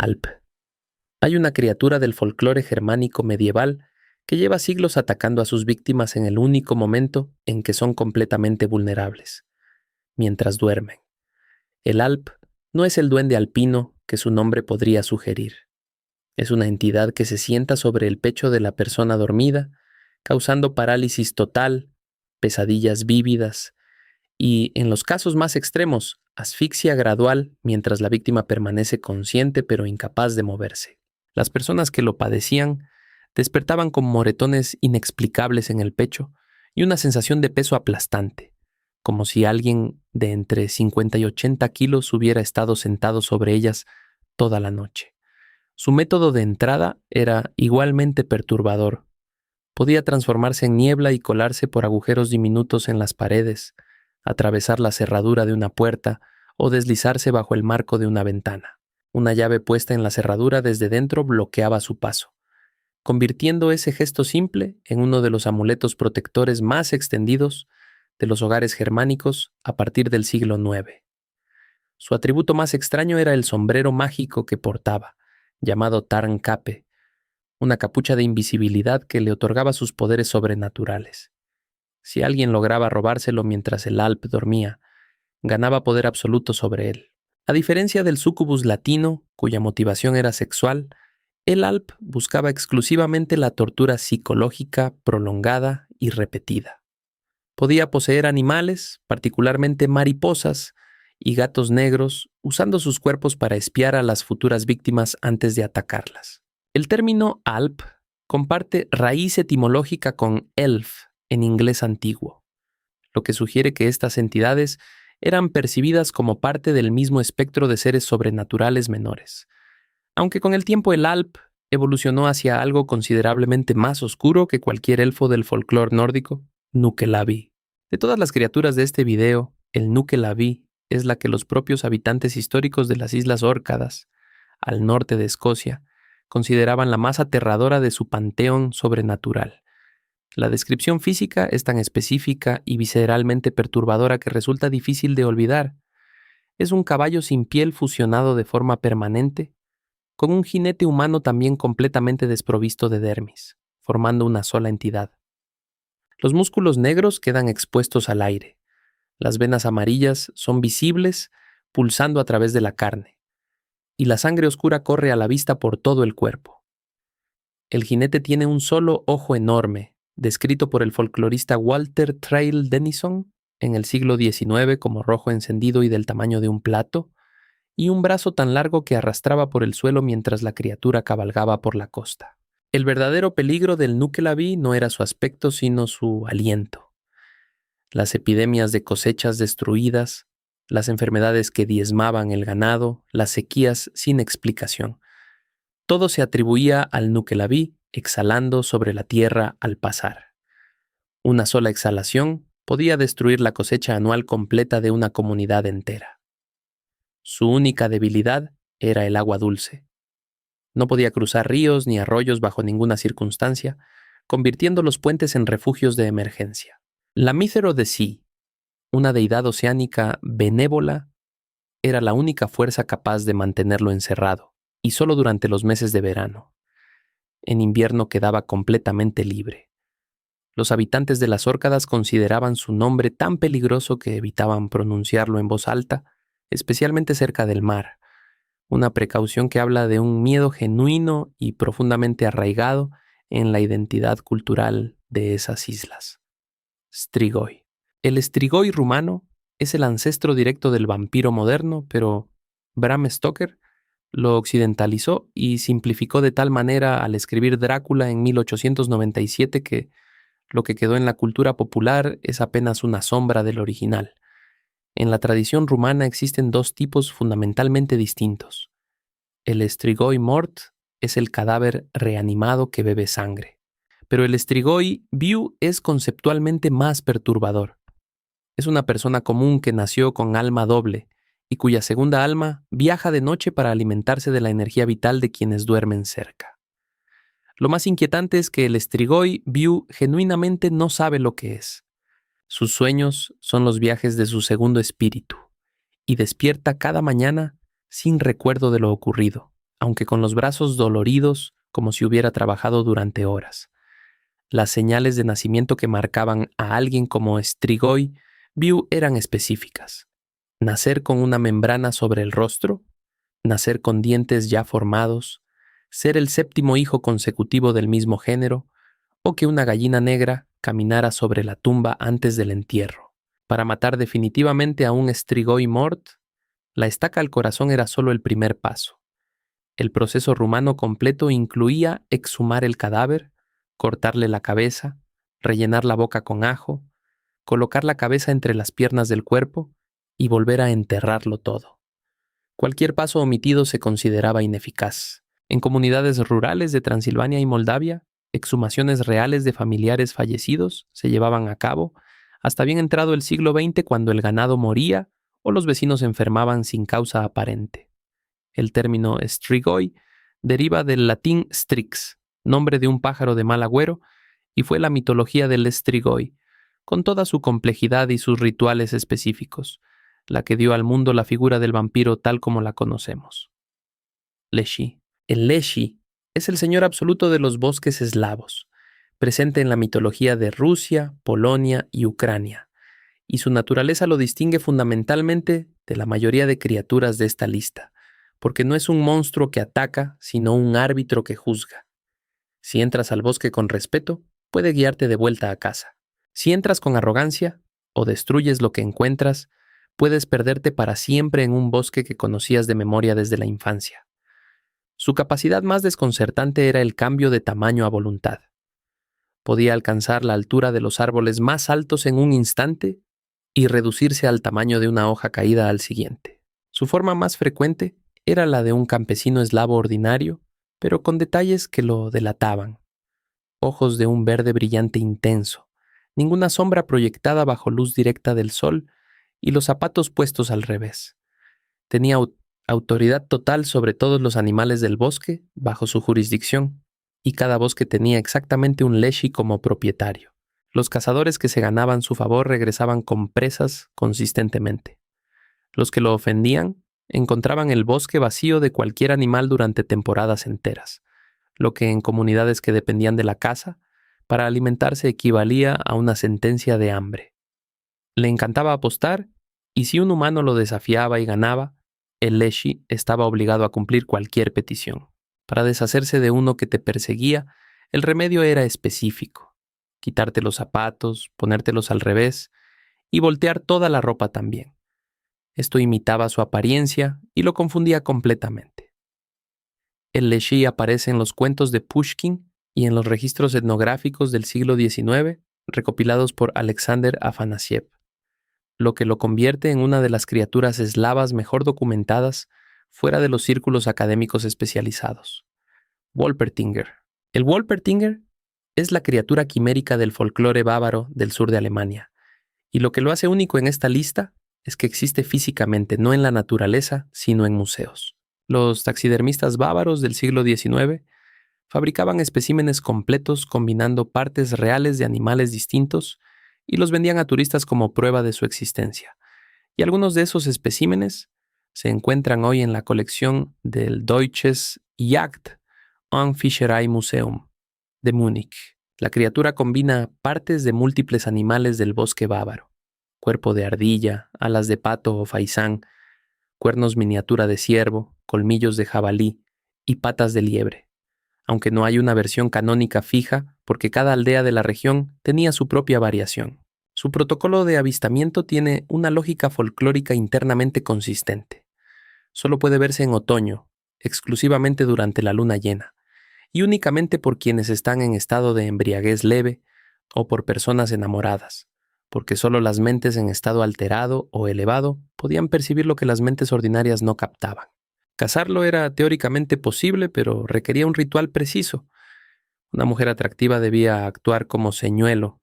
Alp. Hay una criatura del folclore germánico medieval que lleva siglos atacando a sus víctimas en el único momento en que son completamente vulnerables, mientras duermen. El Alp no es el duende alpino que su nombre podría sugerir. Es una entidad que se sienta sobre el pecho de la persona dormida, causando parálisis total, pesadillas vívidas y, en los casos más extremos, asfixia gradual mientras la víctima permanece consciente pero incapaz de moverse. Las personas que lo padecían despertaban con moretones inexplicables en el pecho y una sensación de peso aplastante, como si alguien de entre 50 y 80 kilos hubiera estado sentado sobre ellas toda la noche. Su método de entrada era igualmente perturbador. Podía transformarse en niebla y colarse por agujeros diminutos en las paredes, atravesar la cerradura de una puerta o deslizarse bajo el marco de una ventana. Una llave puesta en la cerradura desde dentro bloqueaba su paso, convirtiendo ese gesto simple en uno de los amuletos protectores más extendidos de los hogares germánicos a partir del siglo IX. Su atributo más extraño era el sombrero mágico que portaba, llamado Tarnkappe, una capucha de invisibilidad que le otorgaba sus poderes sobrenaturales. Si alguien lograba robárselo mientras el Alp dormía, ganaba poder absoluto sobre él. A diferencia del súcubus latino, cuya motivación era sexual, el Alp buscaba exclusivamente la tortura psicológica prolongada y repetida. Podía poseer animales, particularmente mariposas y gatos negros, usando sus cuerpos para espiar a las futuras víctimas antes de atacarlas. El término Alp comparte raíz etimológica con elf en inglés antiguo, lo que sugiere que estas entidades eran percibidas como parte del mismo espectro de seres sobrenaturales menores. Aunque con el tiempo el Alp evolucionó hacia algo considerablemente más oscuro que cualquier elfo del folclore nórdico, Nukkelabi. De todas las criaturas de este video, el Nukkelabi es la que los propios habitantes históricos de las Islas Órcadas, al norte de Escocia, consideraban la más aterradora de su panteón sobrenatural. La descripción física es tan específica y visceralmente perturbadora que resulta difícil de olvidar. Es un caballo sin piel fusionado de forma permanente, con un jinete humano también completamente desprovisto de dermis, formando una sola entidad. Los músculos negros quedan expuestos al aire. Las venas amarillas son visibles, pulsando a través de la carne, y la sangre oscura corre a la vista por todo el cuerpo. El jinete tiene un solo ojo enorme, descrito por el folclorista Walter Traill Denison en el siglo XIX como rojo encendido y del tamaño de un plato, y un brazo tan largo que arrastraba por el suelo mientras la criatura cabalgaba por la costa. El verdadero peligro del Nukkelabi no era su aspecto, sino su aliento. Las epidemias de cosechas destruidas, las enfermedades que diezmaban el ganado, las sequías sin explicación. Todo se atribuía al Nukkelabi exhalando sobre la tierra al pasar. Una sola exhalación podía destruir la cosecha anual completa de una comunidad entera. Su única debilidad era el agua dulce. No podía cruzar ríos ni arroyos bajo ninguna circunstancia, convirtiendo los puentes en refugios de emergencia. La Mícero de Sea, una deidad oceánica benévola, era la única fuerza capaz de mantenerlo encerrado, y solo durante los meses de verano. En invierno quedaba completamente libre. Los habitantes de las Órcadas consideraban su nombre tan peligroso que evitaban pronunciarlo en voz alta, especialmente cerca del mar, una precaución que habla de un miedo genuino y profundamente arraigado en la identidad cultural de esas islas. Strigoi. El Strigoi rumano es el ancestro directo del vampiro moderno, pero Bram Stoker lo occidentalizó y simplificó de tal manera al escribir Drácula en 1897 que lo que quedó en la cultura popular es apenas una sombra del original. En la tradición rumana existen dos tipos fundamentalmente distintos. El Strigoi mort es el cadáver reanimado que bebe sangre, pero el Strigoi viu es conceptualmente más perturbador. Es una persona común que nació con alma doble y cuya segunda alma viaja de noche para alimentarse de la energía vital de quienes duermen cerca. Lo más inquietante es que el Strigoi viu genuinamente no sabe lo que es. Sus sueños son los viajes de su segundo espíritu, y despierta cada mañana sin recuerdo de lo ocurrido, aunque con los brazos doloridos como si hubiera trabajado durante horas. Las señales de nacimiento que marcaban a alguien como Strigoi Viu eran específicas. Nacer con una membrana sobre el rostro, nacer con dientes ya formados, ser el séptimo hijo consecutivo del mismo género, o que una gallina negra caminara sobre la tumba antes del entierro. Para matar definitivamente a un Strigoi mort, la estaca al corazón era solo el primer paso. El proceso rumano completo incluía exhumar el cadáver, cortarle la cabeza, rellenar la boca con ajo, colocar la cabeza entre las piernas del cuerpo y volver a enterrarlo todo. Cualquier paso omitido se consideraba ineficaz. En comunidades rurales de Transilvania y Moldavia, exhumaciones reales de familiares fallecidos se llevaban a cabo hasta bien entrado el siglo XX, cuando el ganado moría o los vecinos enfermaban sin causa aparente. El término strigoi deriva del latín strix, nombre de un pájaro de mal agüero, y fue la mitología del strigoi, con toda su complejidad y sus rituales específicos, la que dio al mundo la figura del vampiro tal como la conocemos. Leshy. El Leshy es el señor absoluto de los bosques eslavos, presente en la mitología de Rusia, Polonia y Ucrania, y su naturaleza lo distingue fundamentalmente de la mayoría de criaturas de esta lista, porque no es un monstruo que ataca, sino un árbitro que juzga. Si entras al bosque con respeto, puede guiarte de vuelta a casa. Si entras con arrogancia o destruyes lo que encuentras, puedes perderte para siempre en un bosque que conocías de memoria desde la infancia. Su capacidad más desconcertante era el cambio de tamaño a voluntad. Podía alcanzar la altura de los árboles más altos en un instante y reducirse al tamaño de una hoja caída al siguiente. Su forma más frecuente era la de un campesino eslavo ordinario, pero con detalles que lo delataban. Ojos de un verde brillante intenso, ninguna sombra proyectada bajo luz directa del sol y los zapatos puestos al revés. Tenía autoridad total sobre todos los animales del bosque bajo su jurisdicción, y cada bosque tenía exactamente un Leshy como propietario. Los cazadores que se ganaban su favor regresaban con presas consistentemente. Los que lo ofendían encontraban el bosque vacío de cualquier animal durante temporadas enteras, lo que en comunidades que dependían de la caza, para alimentarse equivalía a una sentencia de hambre. Le encantaba apostar, y si un humano lo desafiaba y ganaba, el Leshy estaba obligado a cumplir cualquier petición. Para deshacerse de uno que te perseguía, el remedio era específico: quitarte los zapatos, ponértelos al revés y voltear toda la ropa también. Esto imitaba su apariencia y lo confundía completamente. El Leshy aparece en los cuentos de Pushkin y en los registros etnográficos del siglo XIX, recopilados por Alexander Afanasiev, lo que lo convierte en una de las criaturas eslavas mejor documentadas fuera de los círculos académicos especializados. Wolpertinger. El Wolpertinger es la criatura quimérica del folclore bávaro del sur de Alemania, y lo que lo hace único en esta lista es que existe físicamente, no en la naturaleza, sino en museos. Los taxidermistas bávaros del siglo XIX fabricaban especímenes completos combinando partes reales de animales distintos y los vendían a turistas como prueba de su existencia. Y algunos de esos especímenes se encuentran hoy en la colección del Deutsches Jagd- und Fischereimuseum de Múnich. La criatura combina partes de múltiples animales del bosque bávaro: cuerpo de ardilla, alas de pato o faisán, cuernos miniatura de ciervo, colmillos de jabalí y patas de liebre, aunque no hay una versión canónica fija porque cada aldea de la región tenía su propia variación. Su protocolo de avistamiento tiene una lógica folclórica internamente consistente. Solo puede verse en otoño, exclusivamente durante la luna llena, y únicamente por quienes están en estado de embriaguez leve o por personas enamoradas, porque solo las mentes en estado alterado o elevado podían percibir lo que las mentes ordinarias no captaban. Cazarlo era teóricamente posible, pero requería un ritual preciso. Una mujer atractiva debía actuar como señuelo,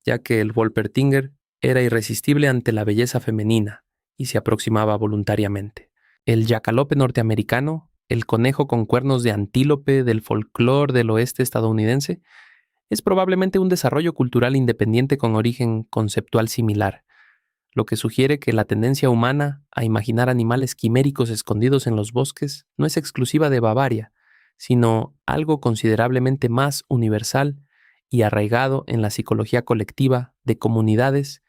ya que el Wolpertinger era irresistible ante la belleza femenina y se aproximaba voluntariamente. El yacalope norteamericano, el conejo con cuernos de antílope del folclore del oeste estadounidense, es probablemente un desarrollo cultural independiente con origen conceptual similar, lo que sugiere que la tendencia humana a imaginar animales quiméricos escondidos en los bosques no es exclusiva de Bavaria, sino algo considerablemente más universal y arraigado en la psicología colectiva de comunidades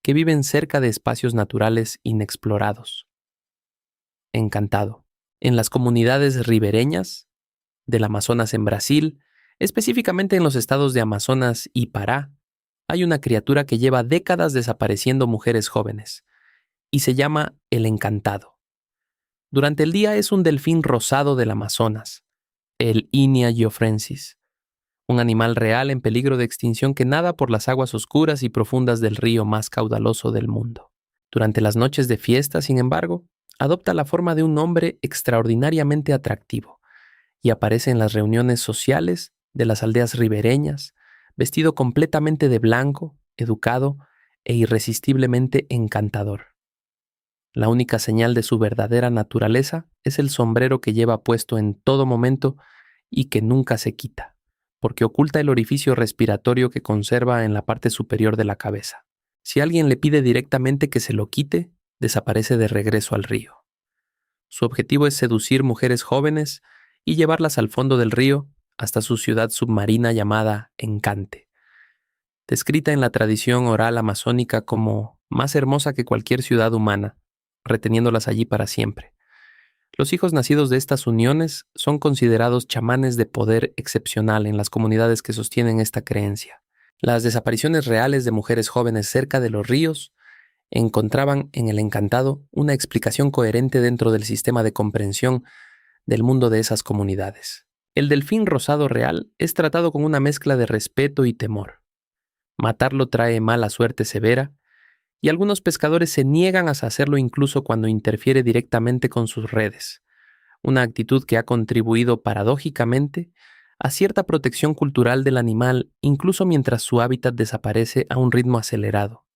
que viven cerca de espacios naturales inexplorados. Encantado. En las comunidades ribereñas del Amazonas en Brasil, específicamente en los estados de Amazonas y Pará, hay una criatura que lleva décadas desapareciendo mujeres jóvenes, y se llama el encantado. Durante el día es un delfín rosado del Amazonas, el Inia geoffrensis, un animal real en peligro de extinción que nada por las aguas oscuras y profundas del río más caudaloso del mundo. Durante las noches de fiesta, sin embargo, adopta la forma de un hombre extraordinariamente atractivo y aparece en las reuniones sociales de las aldeas ribereñas, vestido completamente de blanco, educado e irresistiblemente encantador. La única señal de su verdadera naturaleza es el sombrero que lleva puesto en todo momento y que nunca se quita, porque oculta el orificio respiratorio que conserva en la parte superior de la cabeza. Si alguien le pide directamente que se lo quite, desaparece de regreso al río. Su objetivo es seducir mujeres jóvenes y llevarlas al fondo del río hasta su ciudad submarina llamada Encante, descrita en la tradición oral amazónica como más hermosa que cualquier ciudad humana, reteniéndolas allí para siempre. Los hijos nacidos de estas uniones son considerados chamanes de poder excepcional en las comunidades que sostienen esta creencia. Las desapariciones reales de mujeres jóvenes cerca de los ríos encontraban en el encantado una explicación coherente dentro del sistema de comprensión del mundo de esas comunidades. El delfín rosado real es tratado con una mezcla de respeto y temor. Matarlo trae mala suerte severa, y algunos pescadores se niegan a hacerlo incluso cuando interfiere directamente con sus redes, una actitud que ha contribuido paradójicamente a cierta protección cultural del animal incluso mientras su hábitat desaparece a un ritmo acelerado.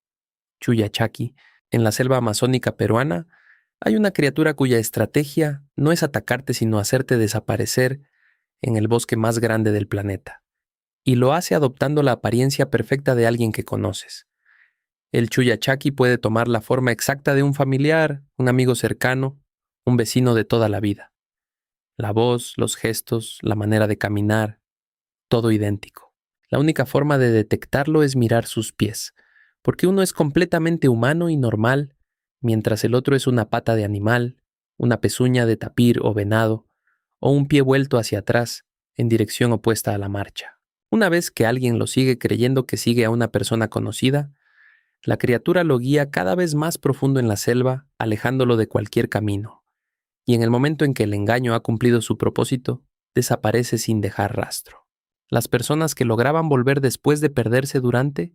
Chuyachaki, en la selva amazónica peruana, hay una criatura cuya estrategia no es atacarte sino hacerte desaparecer en el bosque más grande del planeta, y lo hace adoptando la apariencia perfecta de alguien que conoces. El Chuyachaki puede tomar la forma exacta de un familiar, un amigo cercano, un vecino de toda la vida. La voz, los gestos, la manera de caminar, todo idéntico. La única forma de detectarlo es mirar sus pies, porque uno es completamente humano y normal, mientras el otro es una pata de animal, una pezuña de tapir o venado, o un pie vuelto hacia atrás, en dirección opuesta a la marcha. Una vez que alguien lo sigue creyendo que sigue a una persona conocida, la criatura lo guía cada vez más profundo en la selva, alejándolo de cualquier camino, y en el momento en que el engaño ha cumplido su propósito, desaparece sin dejar rastro. Las personas que lograban volver después de perderse durante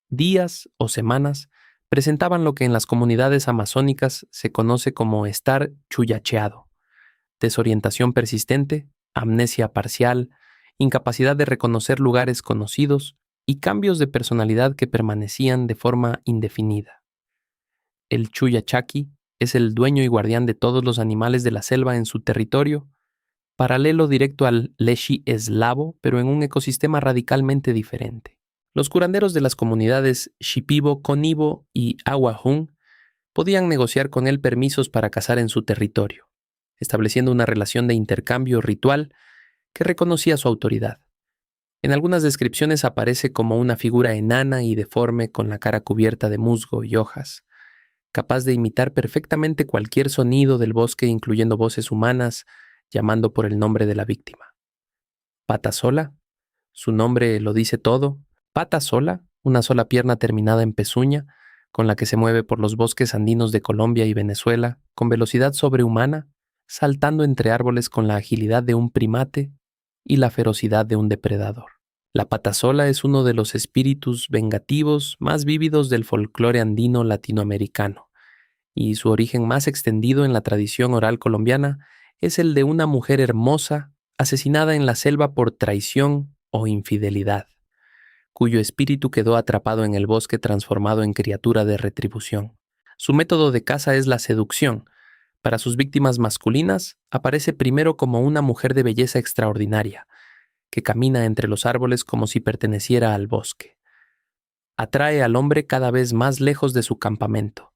días o semanas presentaban lo que en las comunidades amazónicas se conoce como estar chuyacheado, desorientación persistente, amnesia parcial, incapacidad de reconocer lugares conocidos y cambios de personalidad que permanecían de forma indefinida. El Chuyachaki es el dueño y guardián de todos los animales de la selva en su territorio, paralelo directo al Leshi eslavo, pero en un ecosistema radicalmente diferente. Los curanderos de las comunidades Shipibo, Conibo y Awajún podían negociar con él permisos para cazar en su territorio, estableciendo una relación de intercambio ritual que reconocía su autoridad. En algunas descripciones aparece como una figura enana y deforme con la cara cubierta de musgo y hojas, capaz de imitar perfectamente cualquier sonido del bosque, incluyendo voces humanas, llamando por el nombre de la víctima. Pata sola, su nombre lo dice todo. Pata sola, una sola pierna terminada en pezuña, con la que se mueve por los bosques andinos de Colombia y Venezuela, con velocidad sobrehumana, saltando entre árboles con la agilidad de un primate y la ferocidad de un depredador. La pata sola es uno de los espíritus vengativos más vívidos del folclore andino latinoamericano, y su origen más extendido en la tradición oral colombiana es el de una mujer hermosa asesinada en la selva por traición o infidelidad, cuyo espíritu quedó atrapado en el bosque transformado en criatura de retribución. Su método de caza es la seducción. Para sus víctimas masculinas, aparece primero como una mujer de belleza extraordinaria, que camina entre los árboles como si perteneciera al bosque. Atrae al hombre cada vez más lejos de su campamento,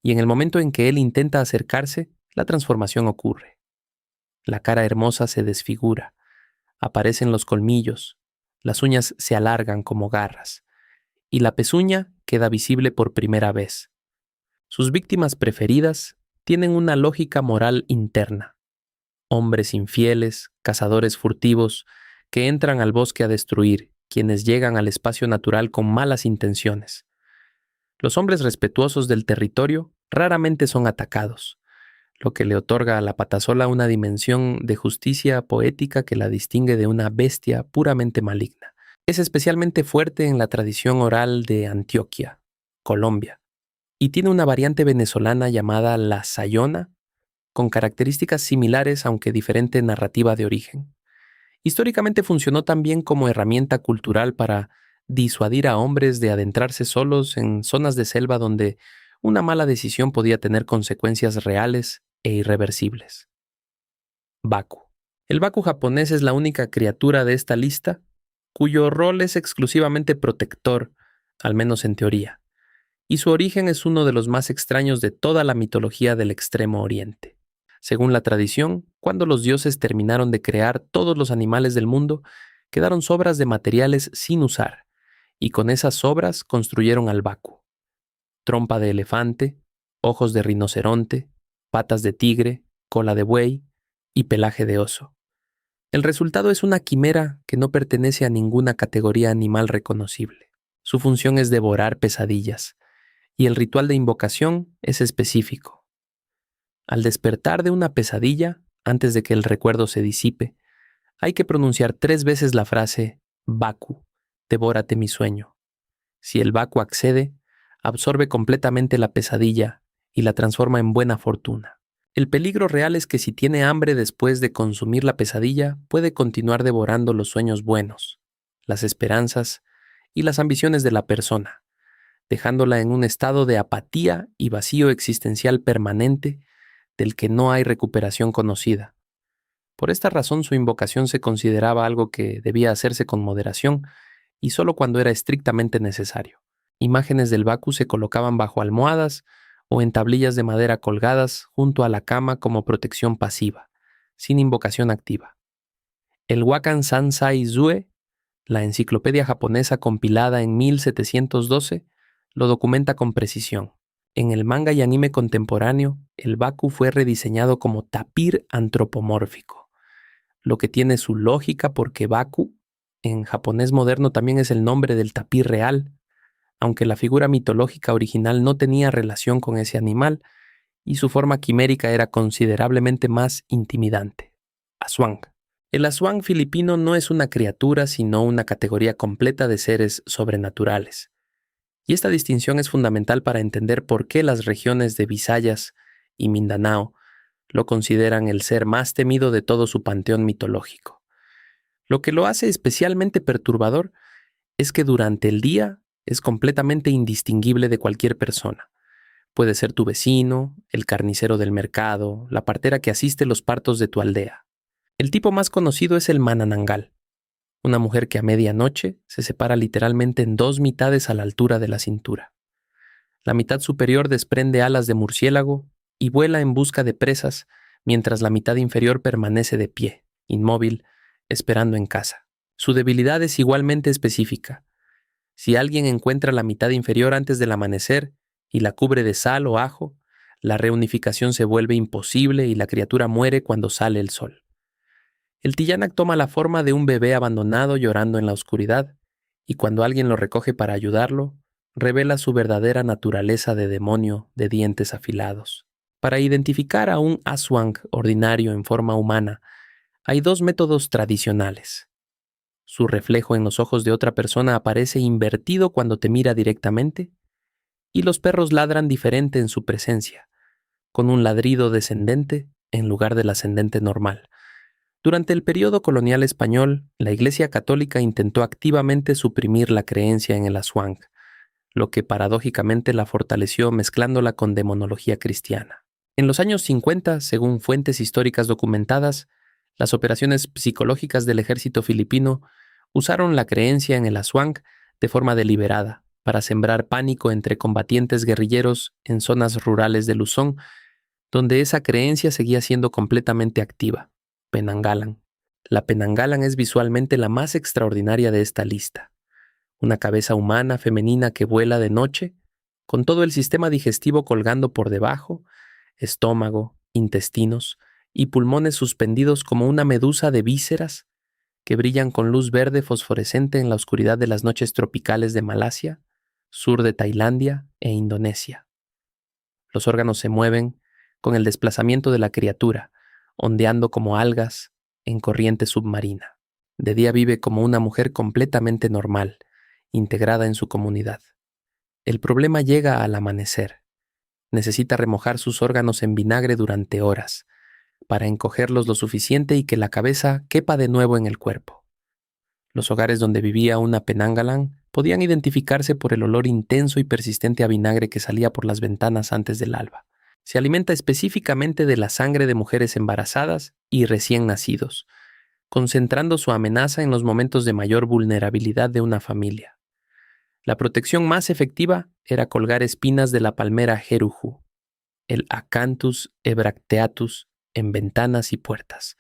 y en el momento en que él intenta acercarse, la transformación ocurre. La cara hermosa se desfigura, aparecen los colmillos, las uñas se alargan como garras, y la pezuña queda visible por primera vez. Sus víctimas preferidas tienen una lógica moral interna. Hombres infieles, cazadores furtivos, que entran al bosque a destruir, quienes llegan al espacio natural con malas intenciones. Los hombres respetuosos del territorio raramente son atacados, lo que le otorga a la patasola una dimensión de justicia poética que la distingue de una bestia puramente maligna. Es especialmente fuerte en la tradición oral de Antioquia, Colombia, y tiene una variante venezolana llamada la sayona, con características similares aunque diferente narrativa de origen. Históricamente funcionó también como herramienta cultural para disuadir a hombres de adentrarse solos en zonas de selva donde una mala decisión podía tener consecuencias reales e irreversibles. Baku. El Baku japonés es la única criatura de esta lista cuyo rol es exclusivamente protector, al menos en teoría, y su origen es uno de los más extraños de toda la mitología del Extremo Oriente. Según la tradición, cuando los dioses terminaron de crear todos los animales del mundo, quedaron sobras de materiales sin usar, y con esas sobras construyeron al Baku. Trompa de elefante, ojos de rinoceronte, patas de tigre, cola de buey y pelaje de oso. El resultado es una quimera que no pertenece a ninguna categoría animal reconocible. Su función es devorar pesadillas, y el ritual de invocación es específico. Al despertar de una pesadilla, antes de que el recuerdo se disipe, hay que pronunciar 3 veces la frase Baku, devórate mi sueño. Si el Baku accede, absorbe completamente la pesadilla y la transforma en buena fortuna. El peligro real es que si tiene hambre después de consumir la pesadilla, puede continuar devorando los sueños buenos, las esperanzas y las ambiciones de la persona, dejándola en un estado de apatía y vacío existencial permanente del que no hay recuperación conocida. Por esta razón su invocación se consideraba algo que debía hacerse con moderación y solo cuando era estrictamente necesario. Imágenes del Baku se colocaban bajo almohadas o en tablillas de madera colgadas junto a la cama como protección pasiva, sin invocación activa. El Wakan Sansai Zue, la enciclopedia japonesa compilada en 1712, lo documenta con precisión. En el manga y anime contemporáneo, el Baku fue rediseñado como tapir antropomórfico, lo que tiene su lógica porque Baku, en japonés moderno, también es el nombre del tapir real, aunque la figura mitológica original no tenía relación con ese animal y su forma quimérica era considerablemente más intimidante. Aswang. El aswang filipino no es una criatura, sino una categoría completa de seres sobrenaturales. Y esta distinción es fundamental para entender por qué las regiones de Visayas y Mindanao lo consideran el ser más temido de todo su panteón mitológico. Lo que lo hace especialmente perturbador es que durante el día es completamente indistinguible de cualquier persona. Puede ser tu vecino, el carnicero del mercado, la partera que asiste los partos de tu aldea. El tipo más conocido es el mananangal, una mujer que a medianoche se separa literalmente en 2 mitades a la altura de la cintura. La mitad superior desprende alas de murciélago y vuela en busca de presas, mientras la mitad inferior permanece de pie, inmóvil, esperando en casa. Su debilidad es igualmente específica. Si alguien encuentra la mitad inferior antes del amanecer y la cubre de sal o ajo, la reunificación se vuelve imposible y la criatura muere cuando sale el sol. El Tiyanak toma la forma de un bebé abandonado llorando en la oscuridad, y cuando alguien lo recoge para ayudarlo, revela su verdadera naturaleza de demonio de dientes afilados. Para identificar a un aswang ordinario en forma humana, hay 2 métodos tradicionales. Su reflejo en los ojos de otra persona aparece invertido cuando te mira directamente, y los perros ladran diferente en su presencia, con un ladrido descendente en lugar del ascendente normal. Durante el periodo colonial español, la Iglesia Católica intentó activamente suprimir la creencia en el aswang, lo que paradójicamente la fortaleció mezclándola con demonología cristiana. En los años 50, según fuentes históricas documentadas, las operaciones psicológicas del ejército filipino usaron la creencia en el aswang de forma deliberada para sembrar pánico entre combatientes guerrilleros en zonas rurales de Luzón, donde esa creencia seguía siendo completamente activa. Penanggalan. La Penanggalan es visualmente la más extraordinaria de esta lista. Una cabeza humana femenina que vuela de noche, con todo el sistema digestivo colgando por debajo, estómago, intestinos y pulmones suspendidos como una medusa de vísceras que brillan con luz verde fosforescente en la oscuridad de las noches tropicales de Malasia, sur de Tailandia e Indonesia. Los órganos se mueven con el desplazamiento de la criatura, ondeando como algas en corriente submarina. De día vive como una mujer completamente normal, integrada en su comunidad. El problema llega al amanecer. Necesita remojar sus órganos en vinagre durante horas, para encogerlos lo suficiente y que la cabeza quepa de nuevo en el cuerpo. Los hogares donde vivía una Penanggalan podían identificarse por el olor intenso y persistente a vinagre que salía por las ventanas antes del alba. Se alimenta específicamente de la sangre de mujeres embarazadas y recién nacidos, concentrando su amenaza en los momentos de mayor vulnerabilidad de una familia. La protección más efectiva era colgar espinas de la palmera jeruju, el Acanthus hebracteatus, en ventanas y puertas,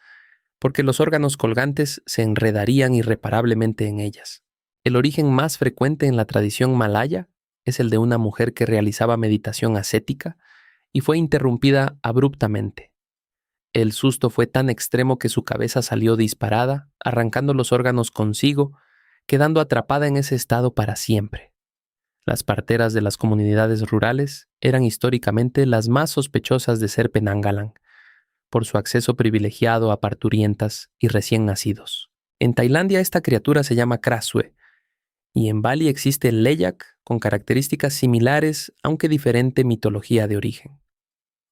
porque los órganos colgantes se enredarían irreparablemente en ellas. El origen más frecuente en la tradición malaya es el de una mujer que realizaba meditación ascética y fue interrumpida abruptamente. El susto fue tan extremo que su cabeza salió disparada, arrancando los órganos consigo, quedando atrapada en ese estado para siempre. Las parteras de las comunidades rurales eran históricamente las más sospechosas de ser Penanggalan, por su acceso privilegiado a parturientas y recién nacidos. En Tailandia esta criatura se llama Krasue, y en Bali existe el Leyak con características similares, aunque diferente mitología de origen.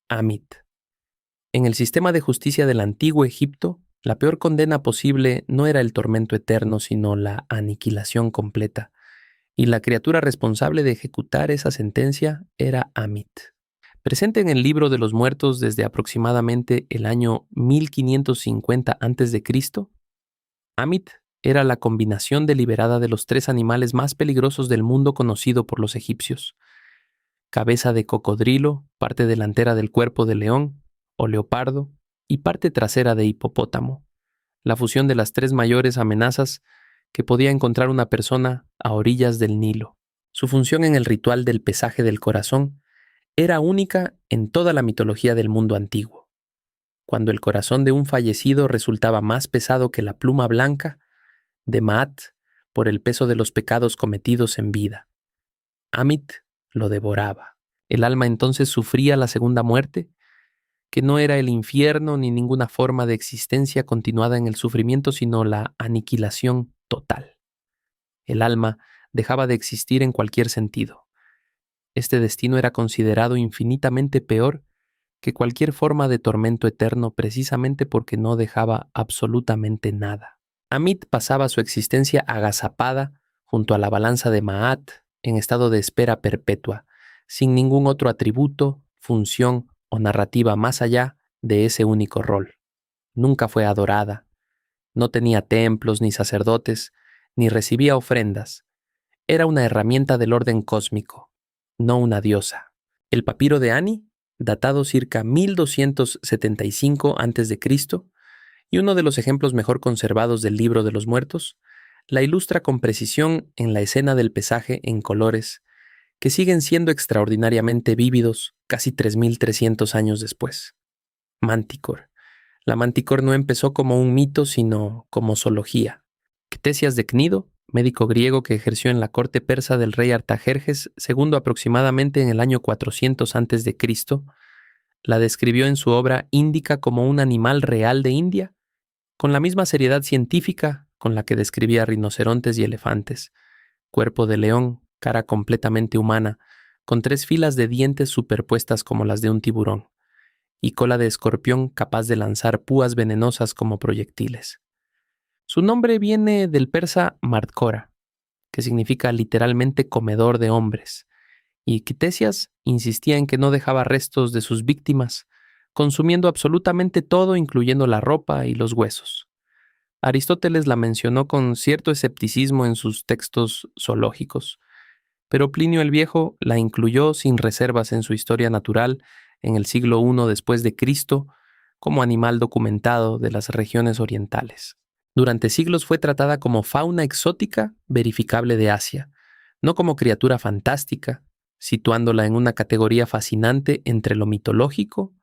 Amit. En el sistema de justicia del antiguo Egipto, la peor condena posible no era el tormento eterno, sino la aniquilación completa, y la criatura responsable de ejecutar esa sentencia era Amit. Presente en el libro de los muertos desde aproximadamente el año 1550 a.C., Amit era la combinación deliberada de los tres animales más peligrosos del mundo conocido por los egipcios: cabeza de cocodrilo, parte delantera del cuerpo de león o leopardo y parte trasera de hipopótamo, la fusión de las tres mayores amenazas que podía encontrar una persona a orillas del Nilo. Su función en el ritual del pesaje del corazón era única en toda la mitología del mundo antiguo. Cuando el corazón de un fallecido resultaba más pesado que la pluma blanca de Maat por el peso de los pecados cometidos en vida, Amit lo devoraba. El alma entonces sufría la segunda muerte, que no era el infierno ni ninguna forma de existencia continuada en el sufrimiento, sino la aniquilación total. El alma dejaba de existir en cualquier sentido. Este destino era considerado infinitamente peor que cualquier forma de tormento eterno, precisamente porque no dejaba absolutamente nada. Amit pasaba su existencia agazapada junto a la balanza de Maat en estado de espera perpetua, sin ningún otro atributo, función o narrativa más allá de ese único rol. Nunca fue adorada, no tenía templos ni sacerdotes, ni recibía ofrendas. Era una herramienta del orden cósmico, no una diosa. El papiro de Ani, datado circa 1275 a.C., y uno de los ejemplos mejor conservados del Libro de los Muertos, la ilustra con precisión en la escena del pesaje en colores, que siguen siendo extraordinariamente vívidos casi 3300 años después. Manticore. La Manticore no empezó como un mito, sino como zoología. Ctesias de Cnido, médico griego que ejerció en la corte persa del rey Artajerjes II aproximadamente en el año 400 a.C., la describió en su obra Índica como un animal real de India, con la misma seriedad científica con la que describía rinocerontes y elefantes, cuerpo de león, cara completamente humana, con 3 filas de dientes superpuestas como las de un tiburón, y cola de escorpión capaz de lanzar púas venenosas como proyectiles. Su nombre viene del persa Martkora, que significa literalmente comedor de hombres, y Ctesias insistía en que no dejaba restos de sus víctimas, consumiendo absolutamente todo, incluyendo la ropa y los huesos. Aristóteles la mencionó con cierto escepticismo en sus textos zoológicos, pero Plinio el Viejo la incluyó sin reservas en su historia natural en el siglo I después de Cristo como animal documentado de las regiones orientales. Durante siglos fue tratada como fauna exótica verificable de Asia, no como criatura fantástica, situándola en una categoría fascinante entre lo mitológico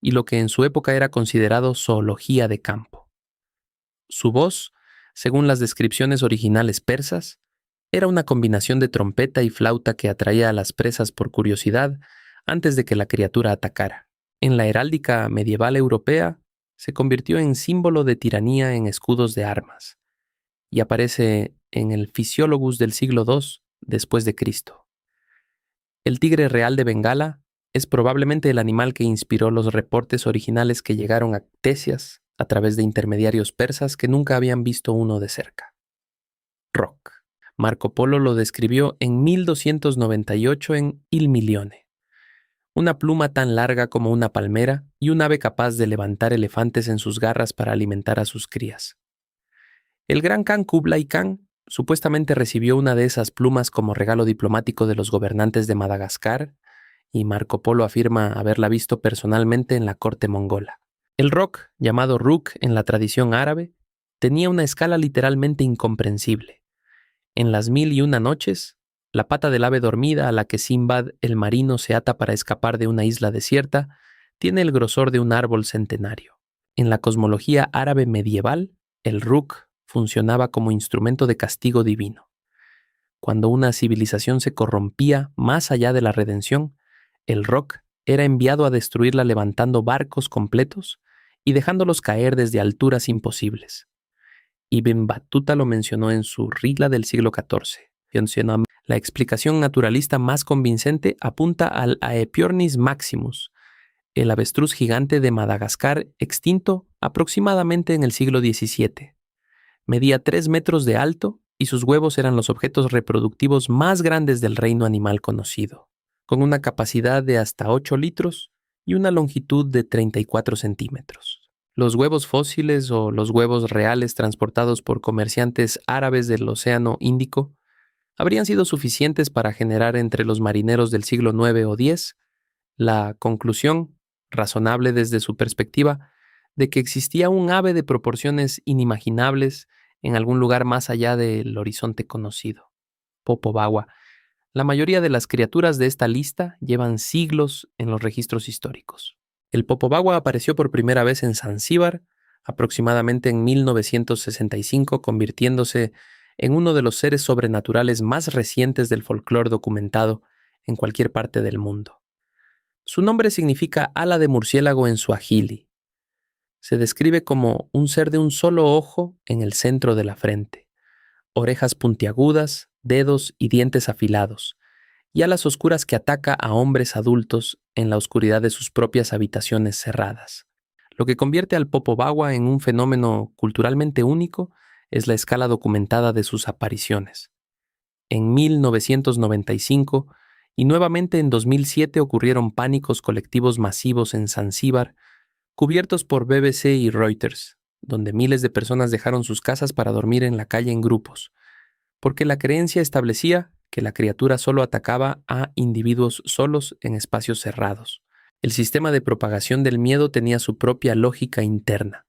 y lo que en su época era considerado zoología de campo. Su voz, según las descripciones originales persas, era una combinación de trompeta y flauta que atraía a las presas por curiosidad antes de que la criatura atacara. En la heráldica medieval europea, se convirtió en símbolo de tiranía en escudos de armas y aparece en el Physiologus del siglo II después de Cristo. El tigre real de Bengala es probablemente el animal que inspiró los reportes originales que llegaron a Ctesias a través de intermediarios persas que nunca habían visto uno de cerca. Roc. Marco Polo lo describió en 1298 en Il Milione. Una pluma tan larga como una palmera y un ave capaz de levantar elefantes en sus garras para alimentar a sus crías. El gran Khan Kublai Khan supuestamente recibió una de esas plumas como regalo diplomático de los gobernantes de Madagascar, y Marco Polo afirma haberla visto personalmente en la corte mongola. El roc, llamado Ruk en la tradición árabe, tenía una escala literalmente incomprensible. En las 1001 noches, la pata del ave dormida a la que Simbad el marino se ata para escapar de una isla desierta tiene el grosor de un árbol centenario. En la cosmología árabe medieval, el Ruk funcionaba como instrumento de castigo divino. Cuando una civilización se corrompía más allá de la redención, el roc era enviado a destruirla levantando barcos completos y dejándolos caer desde alturas imposibles. Ibn Battuta lo mencionó en su Rihla del siglo XIV. La explicación naturalista más convincente apunta al Aepyornis maximus, el avestruz gigante de Madagascar extinto aproximadamente en el siglo XVII. Medía 3 metros de alto y sus huevos eran los objetos reproductivos más grandes del reino animal conocido, con una capacidad de hasta 8 litros y una longitud de 34 centímetros. Los huevos fósiles o los huevos reales transportados por comerciantes árabes del Océano Índico habrían sido suficientes para generar entre los marineros del siglo IX o X la conclusión, razonable desde su perspectiva, de que existía un ave de proporciones inimaginables en algún lugar más allá del horizonte conocido. Popo Bagua. La mayoría de las criaturas de esta lista llevan siglos en los registros históricos. El Popo Bagua apareció por primera vez en Zanzíbar, aproximadamente en 1965, convirtiéndose en uno de los seres sobrenaturales más recientes del folclore documentado en cualquier parte del mundo. Su nombre significa ala de murciélago en suajili. Se describe como un ser de un solo ojo en el centro de la frente, orejas puntiagudas, dedos y dientes afilados, y alas oscuras que ataca a hombres adultos en la oscuridad de sus propias habitaciones cerradas. Lo que convierte al Popo Bagua en un fenómeno culturalmente único es la escala documentada de sus apariciones. En 1995 y nuevamente en 2007 ocurrieron pánicos colectivos masivos en Zanzíbar, cubiertos por BBC y Reuters, donde miles de personas dejaron sus casas para dormir en la calle en grupos, porque la creencia establecía que la criatura solo atacaba a individuos solos en espacios cerrados. El sistema de propagación del miedo tenía su propia lógica interna.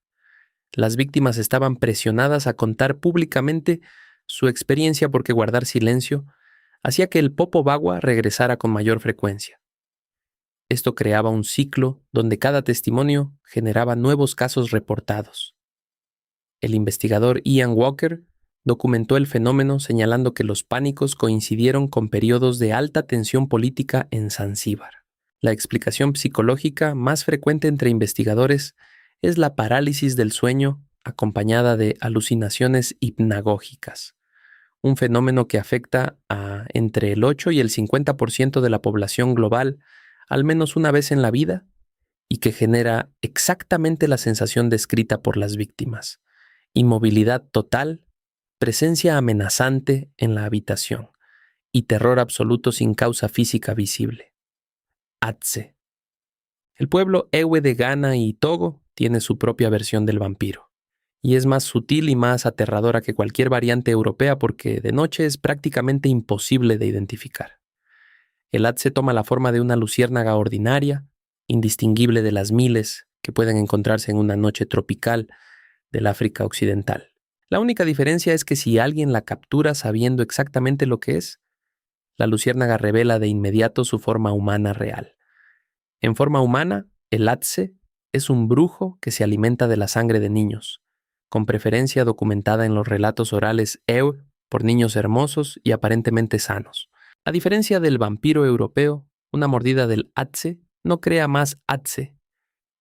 Las víctimas estaban presionadas a contar públicamente su experiencia porque guardar silencio hacía que el Popo Bagua regresara con mayor frecuencia. Esto creaba un ciclo donde cada testimonio generaba nuevos casos reportados. El investigador Ian Walker documentó el fenómeno señalando que los pánicos coincidieron con periodos de alta tensión política en Zanzíbar. La explicación psicológica más frecuente entre investigadores es la parálisis del sueño acompañada de alucinaciones hipnagógicas, un fenómeno que afecta a entre el 8 y el 50% de la población global al menos una vez en la vida y que genera exactamente la sensación descrita por las víctimas: inmovilidad total, presencia amenazante en la habitación y terror absoluto sin causa física visible. Atse. El pueblo Ewe de Ghana y Togo tiene su propia versión del vampiro, y es más sutil y más aterradora que cualquier variante europea porque de noche es prácticamente imposible de identificar. El Atse toma la forma de una luciérnaga ordinaria, indistinguible de las miles que pueden encontrarse en una noche tropical del África Occidental. La única diferencia es que si alguien la captura sabiendo exactamente lo que es, la luciérnaga revela de inmediato su forma humana real. En forma humana, el Atse es un brujo que se alimenta de la sangre de niños, con preferencia documentada en los relatos orales Ewe por niños hermosos y aparentemente sanos. A diferencia del vampiro europeo, una mordida del Atse no crea más Atse.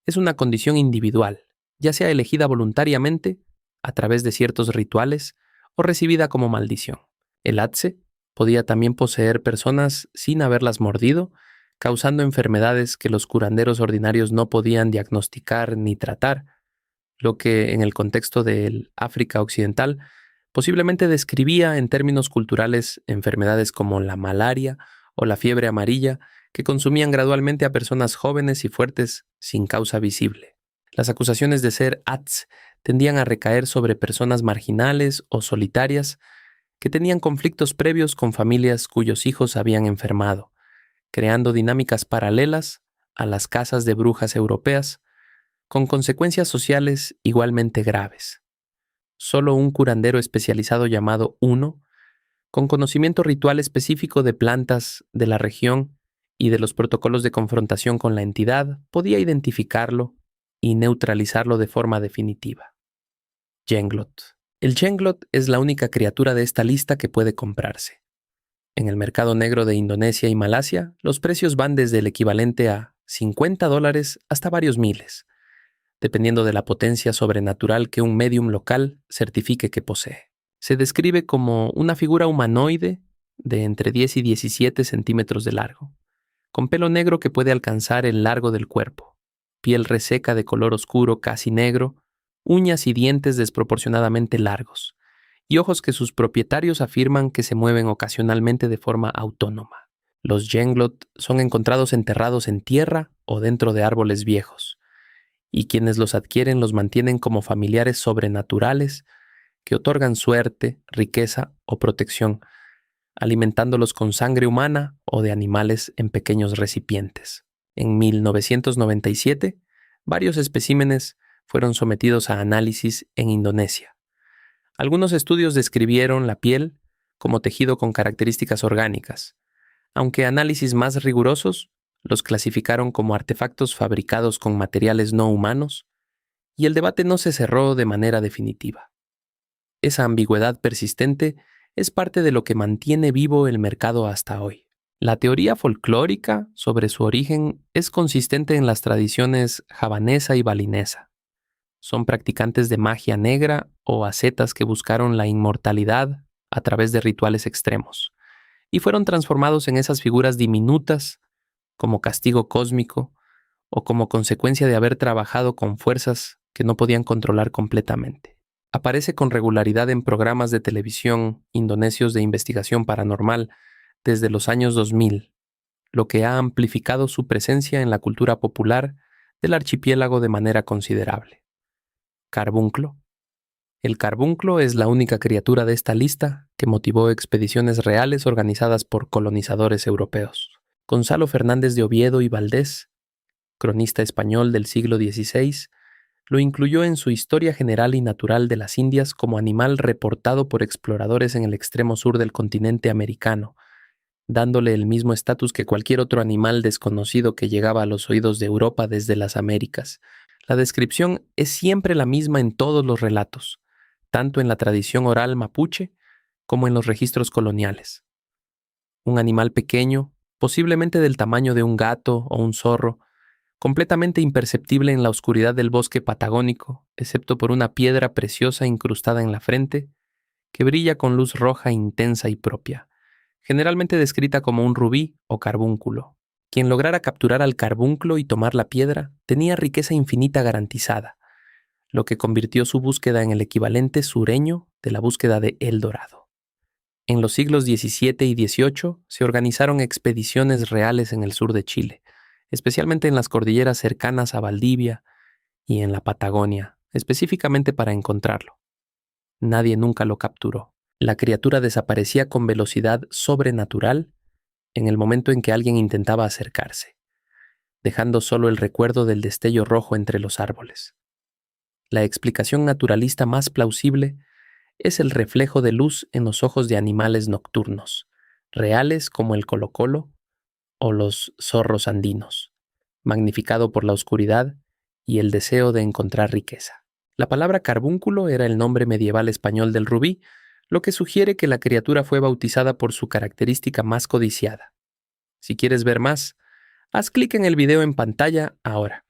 Es una condición individual, ya sea elegida voluntariamente, a través de ciertos rituales, o recibida como maldición. El Atse podía también poseer personas sin haberlas mordido, causando enfermedades que los curanderos ordinarios no podían diagnosticar ni tratar, lo que en el contexto del África Occidental posiblemente describía en términos culturales enfermedades como la malaria o la fiebre amarilla que consumían gradualmente a personas jóvenes y fuertes sin causa visible. Las acusaciones de ser Ats tendían a recaer sobre personas marginales o solitarias que tenían conflictos previos con familias cuyos hijos habían enfermado, creando dinámicas paralelas a las casas de brujas europeas, con consecuencias sociales igualmente graves. Solo un curandero especializado llamado Uno, con conocimiento ritual específico de plantas de la región y de los protocolos de confrontación con la entidad, podía identificarlo y neutralizarlo de forma definitiva. Jenglot. El Jenglot es la única criatura de esta lista que puede comprarse. En el mercado negro de Indonesia y Malasia, los precios van desde el equivalente a $50 hasta varios miles, dependiendo de la potencia sobrenatural que un medium local certifique que posee. Se describe como una figura humanoide de entre 10 y 17 centímetros de largo, con pelo negro que puede alcanzar el largo del cuerpo, piel reseca de color oscuro casi negro, uñas y dientes desproporcionadamente largos, y ojos que sus propietarios afirman que se mueven ocasionalmente de forma autónoma. Los Jenglot son encontrados enterrados en tierra o dentro de árboles viejos, y quienes los adquieren los mantienen como familiares sobrenaturales que otorgan suerte, riqueza o protección, alimentándolos con sangre humana o de animales en pequeños recipientes. En 1997, varios especímenes fueron sometidos a análisis en Indonesia. Algunos estudios describieron la piel como tejido con características orgánicas, aunque análisis más rigurosos los clasificaron como artefactos fabricados con materiales no humanos, y el debate no se cerró de manera definitiva. Esa ambigüedad persistente es parte de lo que mantiene vivo el mercado hasta hoy. La teoría folclórica sobre su origen es consistente en las tradiciones javanesa y balinesa. Son practicantes de magia negra o ascetas que buscaron la inmortalidad a través de rituales extremos, y fueron transformados en esas figuras diminutas como castigo cósmico o como consecuencia de haber trabajado con fuerzas que no podían controlar completamente. Aparece con regularidad en programas de televisión indonesios de investigación paranormal desde los años 2000, lo que ha amplificado su presencia en la cultura popular del archipiélago de manera considerable. Carbunclo. El carbunclo es la única criatura de esta lista que motivó expediciones reales organizadas por colonizadores europeos. Gonzalo Fernández de Oviedo y Valdés, cronista español del siglo XVI, lo incluyó en su Historia General y Natural de las Indias como animal reportado por exploradores en el extremo sur del continente americano, dándole el mismo estatus que cualquier otro animal desconocido que llegaba a los oídos de Europa desde las Américas. La descripción es siempre la misma en todos los relatos, tanto en la tradición oral mapuche como en los registros coloniales. Un animal pequeño, posiblemente del tamaño de un gato o un zorro, completamente imperceptible en la oscuridad del bosque patagónico, excepto por una piedra preciosa incrustada en la frente, que brilla con luz roja intensa y propia, generalmente descrita como un rubí o carbúnculo. Quien lograra capturar al carbunclo y tomar la piedra tenía riqueza infinita garantizada, lo que convirtió su búsqueda en el equivalente sureño de la búsqueda de El Dorado. En los siglos XVII y XVIII se organizaron expediciones reales en el sur de Chile, especialmente en las cordilleras cercanas a Valdivia y en la Patagonia, específicamente para encontrarlo. Nadie nunca lo capturó. La criatura desaparecía con velocidad sobrenatural en el momento en que alguien intentaba acercarse, dejando solo el recuerdo del destello rojo entre los árboles. La explicación naturalista más plausible es el reflejo de luz en los ojos de animales nocturnos, reales como el colocolo o los zorros andinos, magnificado por la oscuridad y el deseo de encontrar riqueza. La palabra carbúnculo era el nombre medieval español del rubí, lo que sugiere que la criatura fue bautizada por su característica más codiciada. Si quieres ver más, haz clic en el video en pantalla ahora.